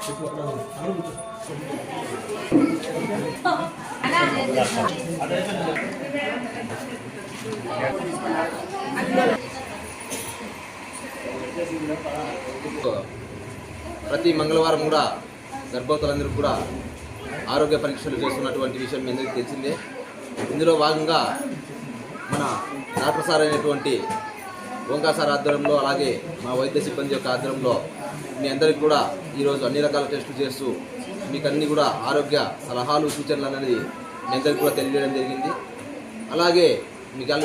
ప్రతి మంగళవారం కూడా గర్భవతులందరూ కూడా ఆరోగ్య పరీక్షలు చేస్తున్నటువంటి విషయం మీ అందరికీ తెలిసిందే. ఇందులో భాగంగా మన డాక్టర్ సార్ అయినటువంటి ఓంకార్ సార్ ఆధ్వర్యంలో, అలాగే మా వైద్య సిబ్బంది యొక్క ఆధ్వర్యంలో మీ అందరికీ కూడా ఈరోజు అన్ని రకాల టెస్టులు చేస్తూ మీకు అన్ని కూడా ఆరోగ్య సలహాలు సూచనలు అనేది మీ అందరికీ కూడా తెలియజేయడం జరిగింది. అలాగే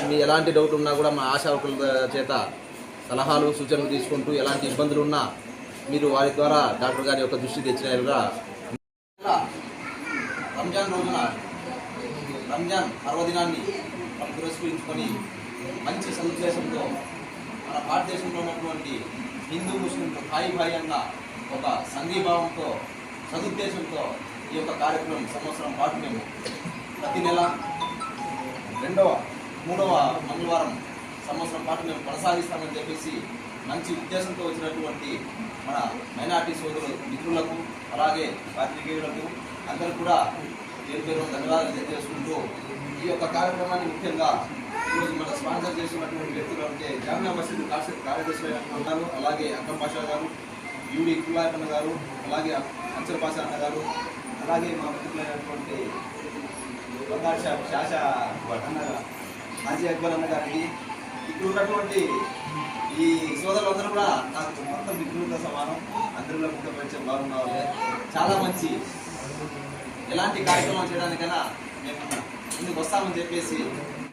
మీ ఎలాంటి డౌట్ ఉన్నా కూడా మా ఆశావకుల చేత సలహాలు సూచనలు తీసుకుంటూ ఎలాంటి ఇబ్బందులు ఉన్నా మీరు వారి ద్వారా డాక్టర్ గారి యొక్క దృష్టి తెచ్చినగా రంజాన్ రోజున రంజాన్ పర్వదినాన్ని మనం పురస్కరించుకొని మంచి సదుద్దేశంతో మన భారతదేశంలో ఉన్నటువంటి హిందూ ముస్లింలు భాయి భాయి అన్న ఒక సంఘీభావంతో సదుద్దేశంతో ఈ యొక్క కార్యక్రమం సంవత్సరం పాటు మేము ప్రతి నెల మూడవ మంగళవారం సంవత్సరం పాటు మేము కొనసాగిస్తామని చెప్పేసి మంచి ఉద్దేశంతో వచ్చినటువంటి మన మైనార్టీ సోదరులు మిత్రులకు, అలాగే పాత్రికేయులకు అందరూ కూడా పేరు పేరు ధన్యవాదాలు తెలియజేసుకుంటూ ఈ యొక్క కార్యక్రమాన్ని ముఖ్యంగా ఈరోజు మన స్పాన్సర్ చేస్తున్నటువంటి వ్యక్తులు అంటే జామియా మసీదు కార్యదర్శి ఉన్నారు, అలాగే అక్కం పాషా గారు, యూడి కులాయపన్న గారు, అలాగే అక్షర్ పాషా అన్న గారు, అలాగే మా మిత్రులైనటువంటి బంగారు షాషా అన్న హాజీ అక్బర్ అన్న గారికి, ఇక్కడ ఉన్నటువంటి ఈ సోదరులందరూ కూడా నాకు మొత్తం మిత్రులతో సమానం. అందరిలో ముఖ్య పరిచయం బాగున్న వాళ్ళే. చాలా మంచి ఎలాంటి కార్యక్రమం చేయడానికైనా మేము ముందుకు వస్తామని చెప్పేసి